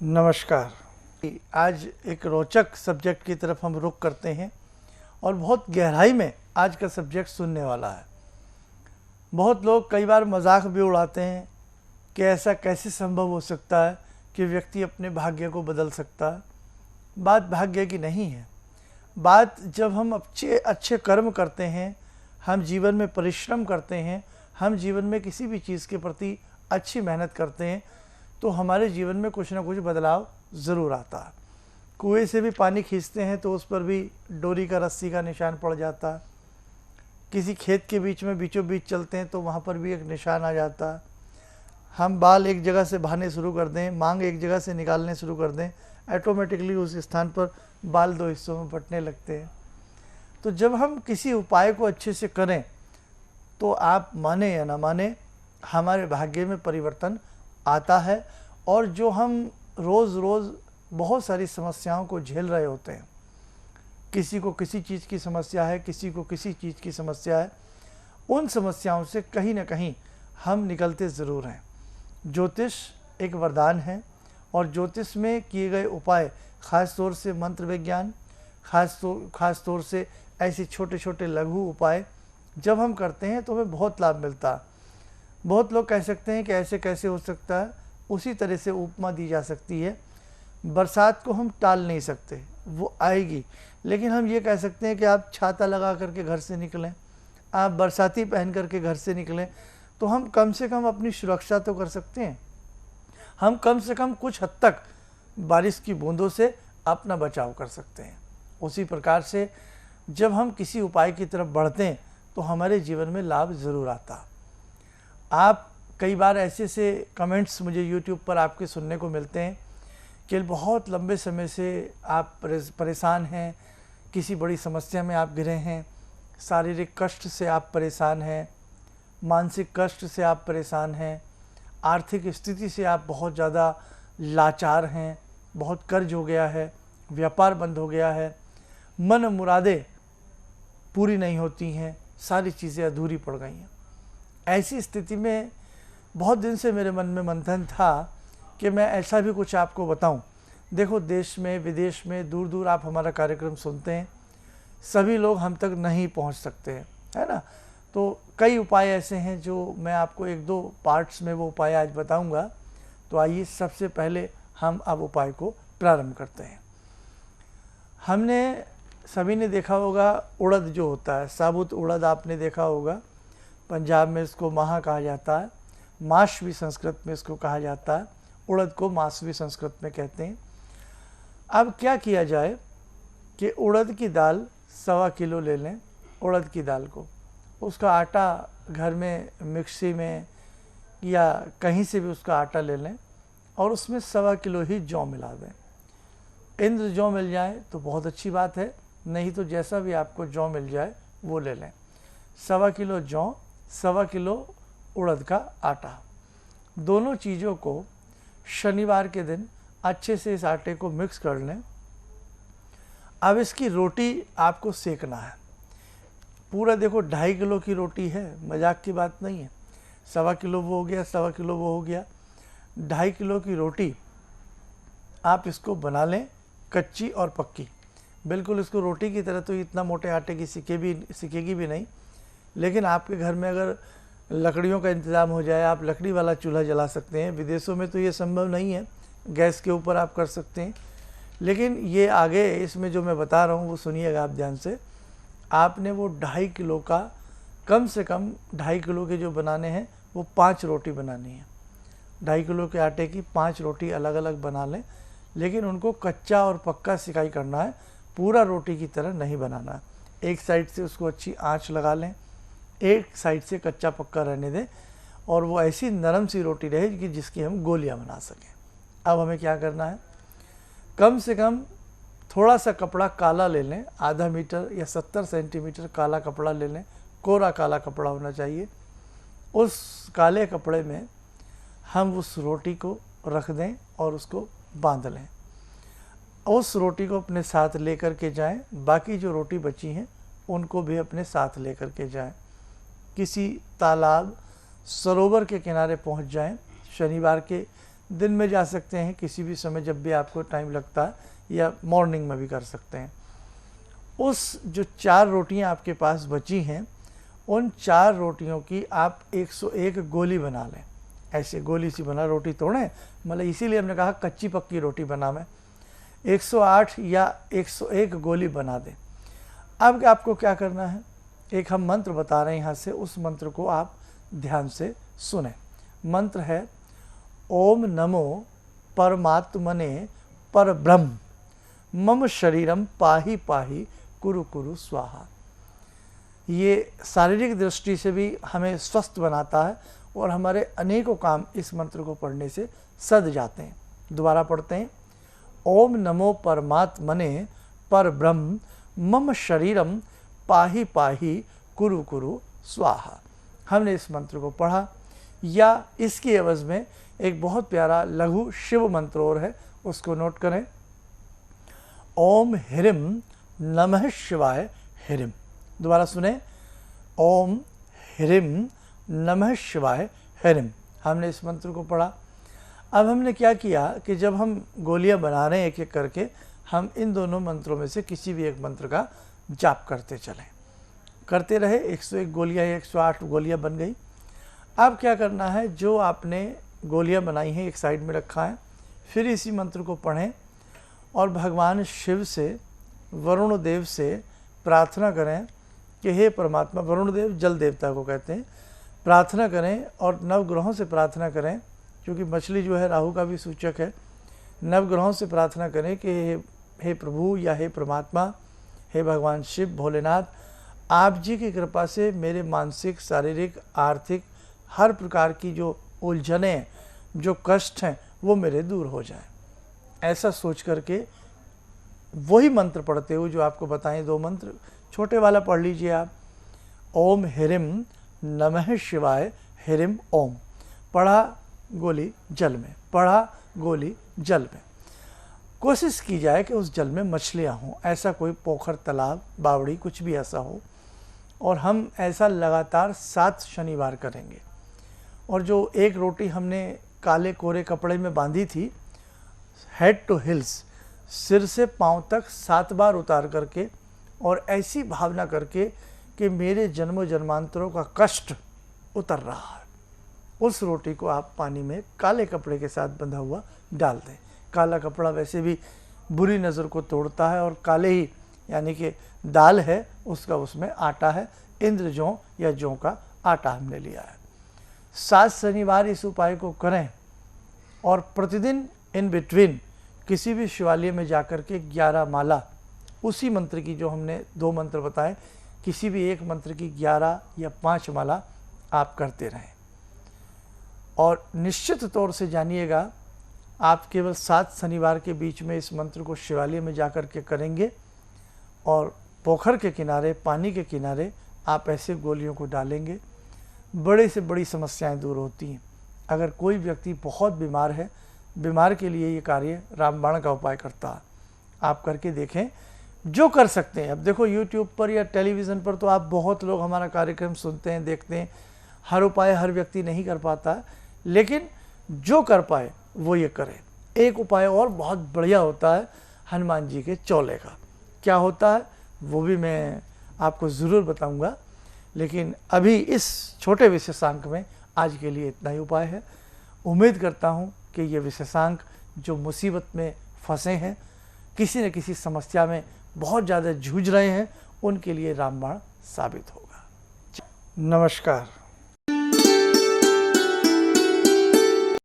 नमस्कार। आज एक रोचक सब्जेक्ट की तरफ हम रुख करते हैं और बहुत गहराई में आज का सब्जेक्ट सुनने वाला है। बहुत लोग कई बार मजाक भी उड़ाते हैं कि ऐसा कैसे संभव हो सकता है कि व्यक्ति अपने भाग्य को बदल सकता है। बात भाग्य की नहीं है। बात जब हम अच्छे अच्छे कर्म करते हैं, हम जीवन में परिश्रम करते हैं, हम जीवन में किसी भी चीज़ के प्रति अच्छी मेहनत करते हैं तो हमारे जीवन में कुछ ना कुछ बदलाव ज़रूर आता है। कुएं से भी पानी खींचते हैं तो उस पर भी डोरी का रस्सी का निशान पड़ जाता है। किसी खेत के बीच में बीचों बीच चलते हैं तो वहाँ पर भी एक निशान आ जाता है। हम बाल एक जगह से बहाने शुरू कर दें, मांग एक जगह से निकालने शुरू कर दें, ऑटोमेटिकली उस स्थान पर बाल दो हिस्सों में बंटने लगते हैं। तो जब हम किसी उपाय को अच्छे से करें तो आप माने या ना माने, हमारे भाग्य में परिवर्तन आता है। और जो हम रोज़ रोज़ बहुत सारी समस्याओं को झेल रहे होते हैं, किसी को किसी चीज़ की समस्या है, किसी को किसी चीज़ की समस्या है, उन समस्याओं से कहीं ना कहीं हम निकलते ज़रूर हैं। ज्योतिष एक वरदान है और ज्योतिष में किए गए उपाय, ख़ास तौर से मंत्र विज्ञान, ख़ास तौर से ऐसे छोटे छोटे लघु उपाय जब हम करते हैं तो हमें बहुत लाभ मिलता है। बहुत लोग कह सकते हैं कि ऐसे कैसे हो सकता है। उसी तरह से उपमा दी जा सकती है। बरसात को हम टाल नहीं सकते, वो आएगी, लेकिन हम ये कह सकते हैं कि आप छाता लगा करके घर से निकलें, आप बरसाती पहन करके घर से निकलें, तो हम कम से कम अपनी सुरक्षा तो कर सकते हैं। हम कम से कम कुछ हद तक बारिश की बूंदों से अपना बचाव कर सकते हैं। उसी प्रकार से जब हम किसी उपाय की तरफ बढ़ते हैं तो हमारे जीवन में लाभ ज़रूर आता। आप कई बार ऐसे से कमेंट्स मुझे YouTube पर आपके सुनने को मिलते हैं कि बहुत लंबे समय से आप परेशान हैं, किसी बड़ी समस्या में आप घिरे हैं, शारीरिक कष्ट से आप परेशान हैं, मानसिक कष्ट से आप परेशान हैं, आर्थिक स्थिति से आप बहुत ज़्यादा लाचार हैं, बहुत कर्ज हो गया है, व्यापार बंद हो गया है, मन मुरादें पूरी नहीं होती हैं, सारी चीज़ें अधूरी पड़ गई हैं। ऐसी स्थिति में बहुत दिन से मेरे मन में मंथन था कि मैं ऐसा भी कुछ आपको बताऊं। देखो, देश में विदेश में दूर दूर आप हमारा कार्यक्रम सुनते हैं, सभी लोग हम तक नहीं पहुंच सकते हैं, है ना। तो कई उपाय ऐसे हैं जो मैं आपको एक दो पार्ट्स में वो उपाय आज बताऊंगा। तो आइए सबसे पहले हम अब उपाय को प्रारंभ करते हैं। हमने सभी ने देखा होगा, उड़द जो होता है, साबुत उड़द आपने देखा होगा। पंजाब में इसको माह कहा जाता है, माश भी संस्कृत में इसको कहा जाता है, उड़द को मास भी संस्कृत में कहते हैं। अब क्या किया जाए कि उड़द की दाल 1.25 किलो ले लें। उड़द की दाल को, उसका आटा घर में मिक्सी में या कहीं से भी उसका आटा ले लें और उसमें 1.25 किलो ही जौ मिला दें। इंद्र जौ मिल जाए तो बहुत अच्छी बात है, नहीं तो जैसा भी आपको जौ मिल जाए वो ले लें। 1.25 किलो जौ, 1.25 किलो उड़द का आटा, दोनों चीज़ों को शनिवार के दिन अच्छे से इस आटे को मिक्स कर लें। अब इसकी रोटी आपको सेकना है पूरा। देखो, 2.5 किलो की रोटी है, मजाक की बात नहीं है। 1.25 किलो वो हो गया, 1.25 किलो वो हो गया, 2.5 किलो की रोटी आप इसको बना लें, कच्ची और पक्की। बिल्कुल इसको रोटी की तरह तो इतना मोटे आटे की सिकेगी भी नहीं, लेकिन आपके घर में अगर लकड़ियों का इंतज़ाम हो जाए, आप लकड़ी वाला चूल्हा जला सकते हैं। विदेशों में तो ये संभव नहीं है, गैस के ऊपर आप कर सकते हैं, लेकिन ये आगे इसमें जो मैं बता रहा हूँ वो सुनिएगा आप ध्यान से। आपने वो 2.5 किलो का, कम से कम 2.5 किलो के जो बनाने हैं वो 5 रोटी बनानी है। 2.5 किलो के आटे की 5 रोटी अलग अलग बना लें, लेकिन उनको कच्चा और पक्का सिकाई करना है, पूरा रोटी की तरह नहीं बनाना है। एक साइड से उसको अच्छी आंच लगा लें, एक साइड से कच्चा पक्का रहने दें और वो ऐसी नरम सी रोटी रहे कि जिसकी हम गोलियां बना सकें। अब हमें क्या करना है, कम से कम थोड़ा सा कपड़ा काला ले लें, आधा मीटर या 70 सेंटीमीटर काला कपड़ा ले लें, कोरा काला कपड़ा होना चाहिए। उस काले कपड़े में हम उस रोटी को रख दें और उसको बांध लें। उस रोटी को अपने साथ लेकर के जाएं, बाकी जो रोटी बची हैं उनको भी अपने साथ लेकर के जाएं। किसी तालाब, सरोवर के किनारे पहुंच जाएं। शनिवार के दिन में जा सकते हैं, किसी भी समय जब भी आपको टाइम लगता है, या मॉर्निंग में भी कर सकते हैं। उस जो 4 रोटियां आपके पास बची हैं, उन 4 रोटियों की आप 101 गोली बना लें। ऐसे गोली सी बना, रोटी तोड़ें, मतलब इसीलिए हमने कहा कच्ची पक्की रोटी बना में 108 या 101 गोली बना दें। अब आपको क्या करना है, एक हम मंत्र बता रहे हैं यहाँ से, उस मंत्र को आप ध्यान से सुने। मंत्र है ओम नमो परमात्मने परब्रह्म मम शरीरम पाहि पाहि कुरु कुरु स्वाहा। ये शारीरिक दृष्टि से भी हमें स्वस्थ बनाता है और हमारे अनेकों काम इस मंत्र को पढ़ने से सध जाते हैं। दोबारा पढ़ते हैं, ओम नमो परमात्मने परब्रह्म मम शरीरम पाहि पाहि कुरु कुरु स्वाहा। हमने इस मंत्र को पढ़ा, या इसकी एवज में एक बहुत प्यारा लघु शिव मंत्र और है, उसको नोट करें। ओम ह्रीम नमः शिवाय ह्रीम। दोबारा सुने, ओम ह्रीम नमः शिवाय ह्रीम। हमने इस मंत्र को पढ़ा। अब हमने क्या किया कि जब हम गोलियां बना रहे हैं एक एक करके, हम इन दोनों मंत्रों में से किसी भी एक मंत्र का जाप करते चलें, करते रहे। 101 गोलियां या 108 गोलियां बन गई। अब क्या करना है, जो आपने गोलियां बनाई हैं एक साइड में रखा है, फिर इसी मंत्र को पढ़ें और भगवान शिव से, वरुण देव से प्रार्थना करें कि हे परमात्मा, वरुण देव जल देवता को कहते हैं, प्रार्थना करें और नवग्रहों से प्रार्थना करें, क्योंकि मछली जो है राहु का भी सूचक है। नवग्रहों से प्रार्थना करें कि हे प्रभु या हे परमात्मा, हे भगवान शिव भोलेनाथ, आप जी की कृपा से मेरे मानसिक, शारीरिक, आर्थिक हर प्रकार की जो उलझनें, जो कष्ट हैं, वो मेरे दूर हो जाएं। ऐसा सोच करके वही मंत्र पढ़ते हुए जो आपको बताएं 2 मंत्र, छोटे वाला पढ़ लीजिए आप। ओम ह्रीम नमः शिवाय ह्रीम ओम। पढ़ा, गोली जल में, पढ़ा, गोली जल में। कोशिश की जाए कि उस जल में मछलियाँ हों, ऐसा कोई पोखर, तालाब, बावड़ी, कुछ भी ऐसा हो। और हम ऐसा लगातार 7 शनिवार करेंगे। और जो एक रोटी हमने काले कोरे कपड़े में बांधी थी, हेड टू हिल्स, सिर से पांव तक 7 बार उतार करके, और ऐसी भावना करके कि मेरे जन्मों जन्मांतरों का कष्ट उतर रहा है, उस रोटी को आप पानी में काले कपड़े के साथ बंधा हुआ डाल दें। काला कपड़ा वैसे भी बुरी नज़र को तोड़ता है, और काले ही यानी कि दाल है उसका, उसमें आटा है, इंद्र जौ या जौ का आटा हमने लिया है। 7 शनिवार इस उपाय को करें, और प्रतिदिन इन बिटवीन किसी भी शिवालय में जाकर के 11 माला उसी मंत्र की, जो हमने 2 मंत्र बताए, किसी भी एक मंत्र की 11 या 5 माला आप करते रहें। और निश्चित तौर से जानिएगा, आप केवल 7 शनिवार के बीच में इस मंत्र को शिवालय में जाकर के करेंगे, और पोखर के किनारे, पानी के किनारे आप ऐसे गोलियों को डालेंगे, बड़े से बड़ी समस्याएं दूर होती हैं। अगर कोई व्यक्ति बहुत बीमार है, बीमार के लिए ये कार्य रामबाण का उपाय करता है। आप करके देखें, जो कर सकते हैं। अब देखो, यूट्यूब पर या टेलीविज़न पर तो आप बहुत लोग हमारा कार्यक्रम सुनते हैं, देखते हैं। हर उपाय हर व्यक्ति नहीं कर पाता, लेकिन जो कर पाए वो ये करे। एक उपाय और बहुत बढ़िया होता है हनुमान जी के चौले का। क्या होता है वो भी मैं आपको ज़रूर बताऊंगा, लेकिन अभी इस छोटे विशेषांक में आज के लिए इतना ही उपाय है। उम्मीद करता हूं कि ये विशेषांक जो मुसीबत में फंसे हैं, किसी न किसी समस्या में बहुत ज़्यादा जूझ रहे हैं, उनके लिए रामबाण साबित होगा। नमस्कार।